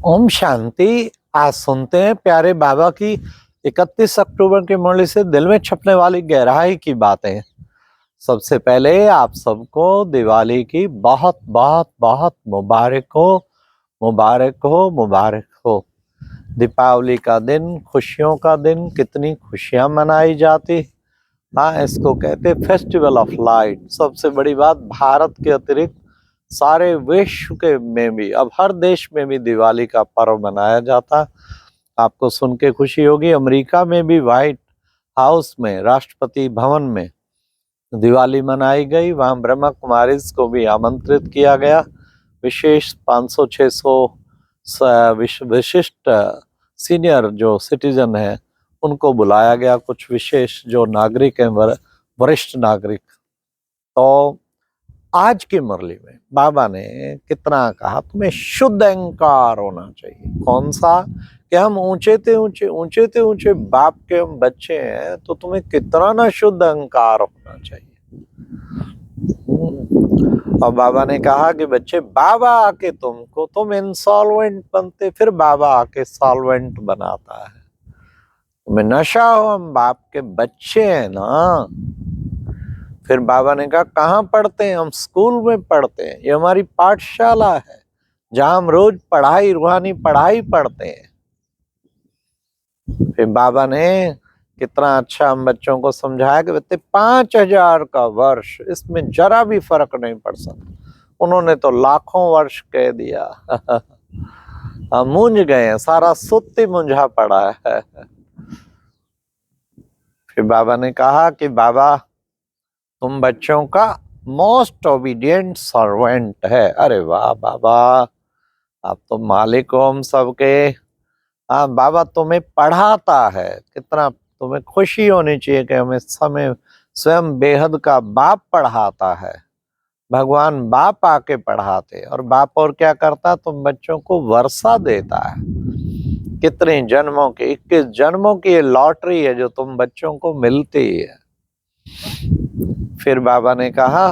ओम शांति। आज सुनते हैं प्यारे बाबा की 31 अक्टूबर की मुरली से दिल में छपने वाली गहराई की बातें। सबसे पहले आप सबको दिवाली की बहुत बहुत बहुत मुबारक हो, मुबारक हो, मुबारक हो। दीपावली का दिन, खुशियों का दिन, कितनी खुशियां मनाई जाती। हाँ, इसको कहते फेस्टिवल ऑफ लाइट। सबसे बड़ी बात, भारत के अतिरिक्त सारे विश्व के में भी, अब हर देश में भी दिवाली का पर्व मनाया जाता। आपको सुन के खुशी होगी, अमेरिका में भी व्हाइट हाउस में, राष्ट्रपति भवन में दिवाली मनाई गई। वहां ब्रह्मा कुमारीज को भी आमंत्रित किया गया। विशेष 500-600 विशिष्ट सीनियर जो सिटीजन है उनको बुलाया गया, कुछ विशेष जो नागरिक हैं, वरिष्ठ नागरिक। तो आज की मुरली में बाबा ने कितना कहा, तुम्हें शुद्ध अहंकार होना चाहिए। कौन सा? कि हम ऊंचे ऊंचे बाप के हम बच्चे हैं, तो तुम्हें कितना ना शुद्ध अहंकार होना चाहिए। और बाबा ने कहा कि बच्चे, बाबा आके तुम इंसॉल्वेंट बनते, फिर बाबा आके सॉल्वेंट बनाता है। तुम्हें नशा हो, हम बाप के बच्चे हैं ना। फिर बाबा ने कहा, कहाँ पढ़ते हैं? हम स्कूल में पढ़ते हैं, ये हमारी पाठशाला है जहां हम रोज पढ़ाई, रूहानी पढ़ाई पढ़ते हैं। फिर बाबा ने कितना अच्छा हम बच्चों को समझाया कि बच्चे 5000 का वर्ष, इसमें जरा भी फर्क नहीं पड़ सकता। उन्होंने तो लाखों वर्ष कह दिया। हम मूंझ गए हैं, सारा सुत्ती मुंझा पड़ा है। फिर बाबा ने कहा कि बाबा, तुम बच्चों का मोस्ट ओबीडियंट सर्वेंट है। अरे वाह बाबा, आप तो मालिक हो हम सबके। हाँ बाबा, तुम्हें पढ़ाता है, कितना तुम्हें खुशी होनी चाहिए कि हमें समय स्वयं बेहद का बाप पढ़ाता है। भगवान बाप आके पढ़ाते, और बाप और क्या करता, तुम बच्चों को वर्षा देता है। कितने जन्मों के, 21 जन्मों की ये लॉटरी है जो तुम बच्चों को मिलती है। फिर बाबा ने कहा,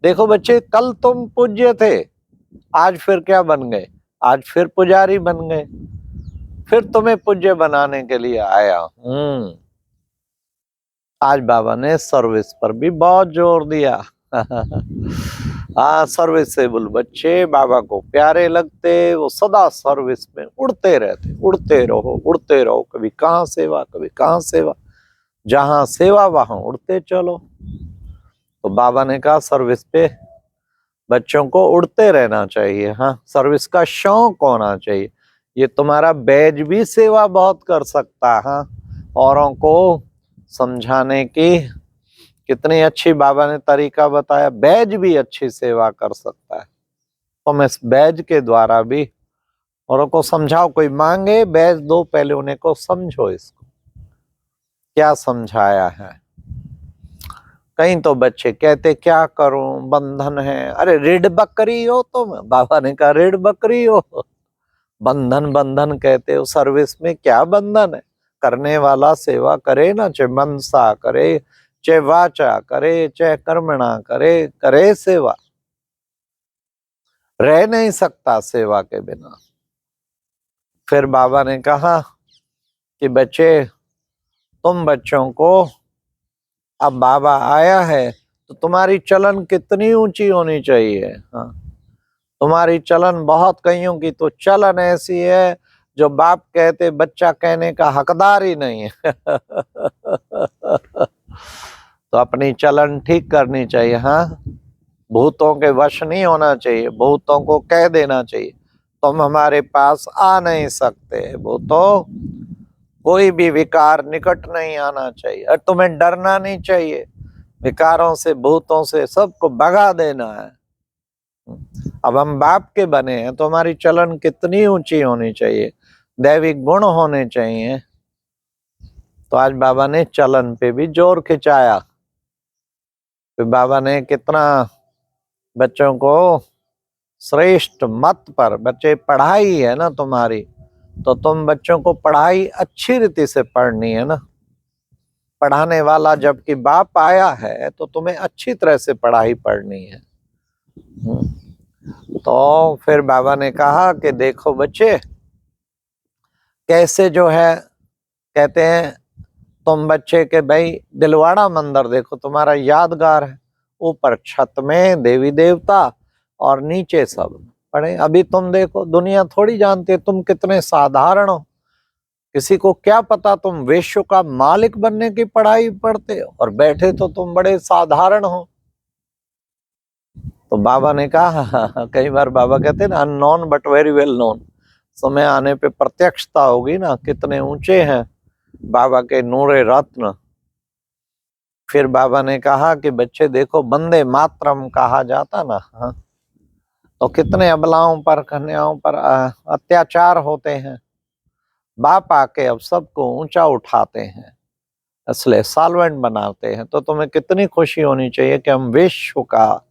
देखो बच्चे, कल तुम पूज्य थे, आज फिर क्या बन गए? आज फिर पुजारी बन गए। फिर तुम्हें पूज्य बनाने के लिए आया। आज बाबा ने सर्विस पर भी बहुत जोर दिया। हाँ, सर्विसेबल बच्चे बाबा को प्यारे लगते, वो सदा सर्विस में उड़ते रहते। उड़ते रहो, उड़ते रहो, कभी कहाँ सेवा, कभी कहाँ सेवा, जहां सेवा वहां उड़ते चलो। तो बाबा ने कहा, सर्विस पे बच्चों को उड़ते रहना चाहिए। हाँ, सर्विस का शौक होना चाहिए। ये तुम्हारा बैज भी सेवा बहुत कर सकता है। हाँ, औरों को समझाने की कितनी अच्छी बाबा ने तरीका बताया। बैज भी अच्छी सेवा कर सकता है। तुम इस बैज के द्वारा भी औरों को समझाओ। कोई मांगे बैज दो, पहले उन्हें को समझो इसको क्या समझाया है। कहीं तो बच्चे कहते, क्या करूं, बंधन है। अरे ऋण बकरी हो तुम। बाबा ने कहा, ऋण बकरी हो, बंधन बंधन कहते हो। सर्विस में क्या बंधन है? करने वाला सेवा करे ना, चाहे मनसा करे, चाहे वाचा करे, चाहे कर्मणा करे, करे सेवा। रह नहीं सकता सेवा के बिना। फिर बाबा ने कहा कि बच्चे, तुम बच्चों को, अब बाबा आया है तो तुम्हारी चलन कितनी ऊंची होनी चाहिए। हाँ, तुम्हारी चलन बहुत, कईयों की तो चलन ऐसी है जो बाप कहते बच्चा कहने का हकदार ही नहीं है। तो अपनी चलन ठीक करनी चाहिए। हाँ, भूतों के वश नहीं होना चाहिए। भूतों को कह देना चाहिए, तुम हमारे पास आ नहीं सकते। भूतों, कोई भी विकार निकट नहीं आना चाहिए, और तुम्हें डरना नहीं चाहिए। विकारों से, भूतों से सबको भगा देना है। अब हम बाप के बने हैं तो हमारी चलन कितनी ऊंची होनी चाहिए, दैविक गुण होने चाहिए। तो आज बाबा ने चलन पे भी जोर खिंचाया। फिर बाबा ने कितना बच्चों को श्रेष्ठ मत पर, बच्चे पढ़ाई है ना तुम्हारी, तो तुम बच्चों को पढ़ाई अच्छी रीति से पढ़नी है ना। पढ़ाने वाला जबकि बाप आया है तो तुम्हें अच्छी तरह से पढ़ाई पढ़नी है। तो फिर बाबा ने कहा कि देखो बच्चे, कैसे जो है कहते हैं तुम बच्चे के भाई दिलवाड़ा मंदिर देखो, तुम्हारा यादगार है, ऊपर छत में देवी देवता और नीचे सब पड़े। अभी तुम देखो, दुनिया थोड़ी जानती है तुम कितने साधारण हो। किसी को क्या पता तुम विश्व का मालिक बनने की पढ़ाई पढ़ते हो और बैठे तो तुम बड़े साधारण हो। तो बाबा ने कहा, कई बार बाबा कहते हैं ना, unknown but very well known. समय आने पे प्रत्यक्षता होगी ना कितने ऊंचे हैं बाबा के नूरे रत्न। फिर बाबा ने कहा कि बच्चे देखो, वंदे मातरम कहा जाता ना, हाँ, तो कितने अबलाओं पर कन्याओं पर अत्याचार होते हैं। बाप आके अब सबको ऊंचा उठाते हैं, इसलिए सॉल्वेंट बनाते हैं। तो तुम्हें कितनी खुशी होनी चाहिए कि हम विश्व का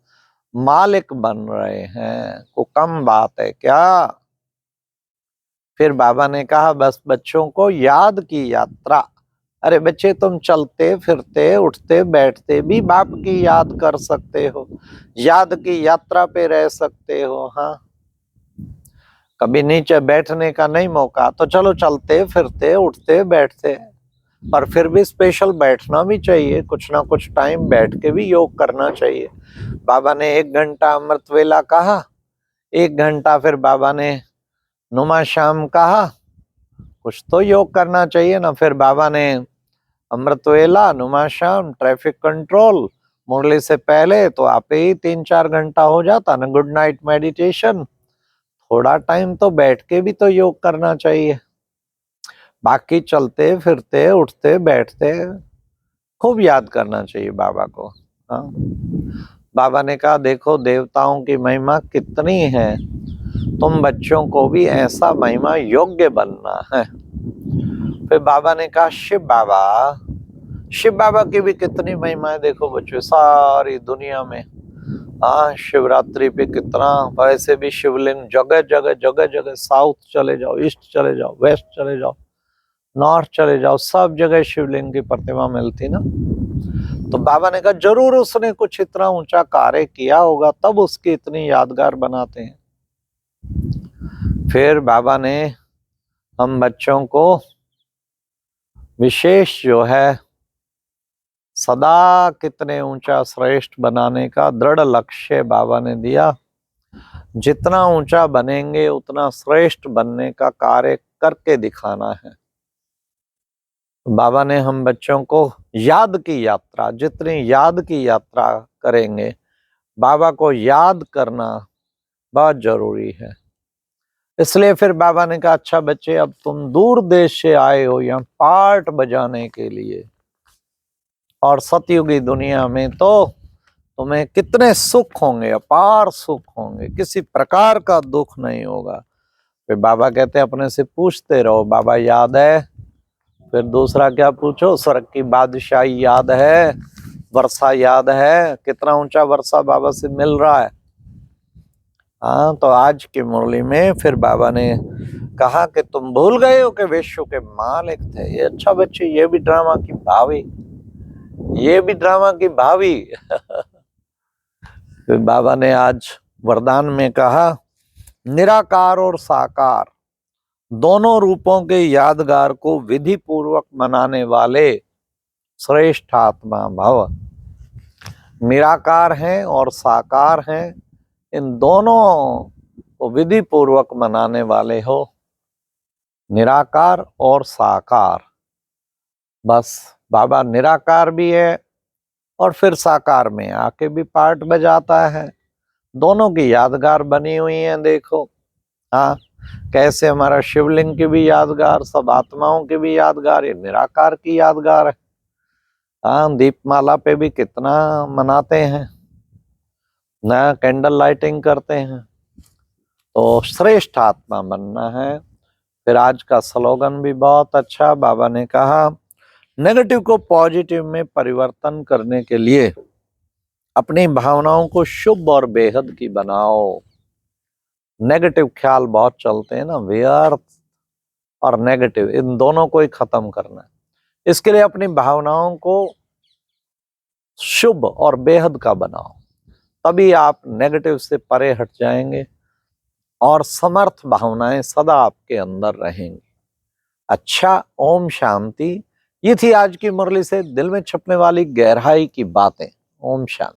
मालिक बन रहे हैं, को कम बात है क्या। फिर बाबा ने कहा बस बच्चों को याद की यात्रा। अरे बच्चे, तुम चलते फिरते उठते बैठते भी बाप की याद कर सकते हो, याद की यात्रा पे रह सकते हो। हाँ, कभी नीचे बैठने का नहीं मौका तो चलो चलते फिरते उठते बैठते, पर फिर भी स्पेशल बैठना भी चाहिए, कुछ ना कुछ टाइम बैठ के भी योग करना चाहिए। बाबा ने 1 घंटा अमृत वेला कहा, 1 घंटा फिर बाबा ने नुमा शाम कहा, कुछ तो योग करना चाहिए ना। फिर बाबा ने अमृत वेला, नुमा शाम, ट्रैफिक कंट्रोल, मुरली से पहले तो आप ही 3-4 घंटा हो जाता ना, गुड नाइट मेडिटेशन। थोड़ा टाइम तो बैठ के भी तो योग करना चाहिए। बाकी चलते फिरते उठते बैठते खूब याद करना चाहिए बाबा को। हाँ, बाबा ने कहा देखो देवताओं की महिमा कितनी है, तुम बच्चों को भी ऐसा महिमा योग्य बनना है। फिर बाबा ने कहा शिव बाबा की भी कितनी महिमा है देखो बच्चों, सारी दुनिया में। हाँ, शिवरात्रि पे कितना, वैसे भी शिवलिंग जगह जगह जगह जगह, साउथ चले जाओ, ईस्ट चले जाओ, वेस्ट चले जाओ, नॉर्थ चले जाओ, सब जगह शिवलिंग की प्रतिमा मिलती ना। तो बाबा ने कहा जरूर उसने कुछ इतना ऊंचा कार्य किया होगा, तब उसकी इतनी यादगार बनाते हैं। फिर बाबा ने हम बच्चों को विशेष जो है सदा कितने ऊंचा श्रेष्ठ बनाने का दृढ़ लक्ष्य बाबा ने दिया। जितना ऊंचा बनेंगे उतना श्रेष्ठ बनने का कार्य करके दिखाना है। बाबा ने हम बच्चों को याद की यात्रा, जितनी याद की यात्रा करेंगे, बाबा को याद करना बहुत जरूरी है। इसलिए फिर बाबा ने कहा अच्छा बच्चे, अब तुम दूर देश से आए हो यहाँ पाठ बजाने के लिए, और सतयुगी दुनिया में तो तुम्हें कितने सुख होंगे, अपार सुख होंगे, किसी प्रकार का दुख नहीं होगा। फिर बाबा कहते हैं अपने से पूछते रहो, बाबा याद है? फिर दूसरा क्या पूछो, स्वर्ग की बादशाही याद है? वर्षा याद है? कितना ऊंचा वर्षा बाबा से मिल रहा है। हाँ, तो आज की मुरली में फिर बाबा ने कहा कि तुम भूल गए हो कि विश्व के मालिक थे। ये अच्छा बच्चे, ये भी ड्रामा की भावी, ये भी ड्रामा की भावी। फिर बाबा ने आज वरदान में कहा निराकार और साकार दोनों रूपों के यादगार को विधि पूर्वक मनाने वाले श्रेष्ठ आत्मा भव। निराकार हैं और साकार हैं, इन दोनों को विधि पूर्वक मनाने वाले हो। निराकार और साकार, बस बाबा निराकार भी है और फिर साकार में आके भी पार्ट बजाता है। दोनों की यादगार बनी हुई है देखो। हाँ, कैसे हमारा शिवलिंग की भी यादगार, सब आत्माओं की भी यादगार, ये निराकार की यादगार है। हाँ, दीपमाला पे भी कितना मनाते हैं, नया कैंडल लाइटिंग करते हैं। तो श्रेष्ठ आत्मा बनना है। फिर आज का स्लोगन भी बहुत अच्छा, बाबा ने कहा नेगेटिव को पॉजिटिव में परिवर्तन करने के लिए अपनी भावनाओं को शुभ और बेहद की बनाओ। नेगेटिव ख्याल बहुत चलते हैं ना, व्यर्थ और नेगेटिव, इन दोनों को ही खत्म करना है। इसके लिए अपनी भावनाओं को शुभ और बेहद का बनाओ, तभी आप नेगेटिव से परे हट जाएंगे और समर्थ भावनाएं सदा आपके अंदर रहेंगी। अच्छा, ओम शांति। ये थी आज की मुरली से दिल में छपने वाली गहराई की बातें। ओम शांति।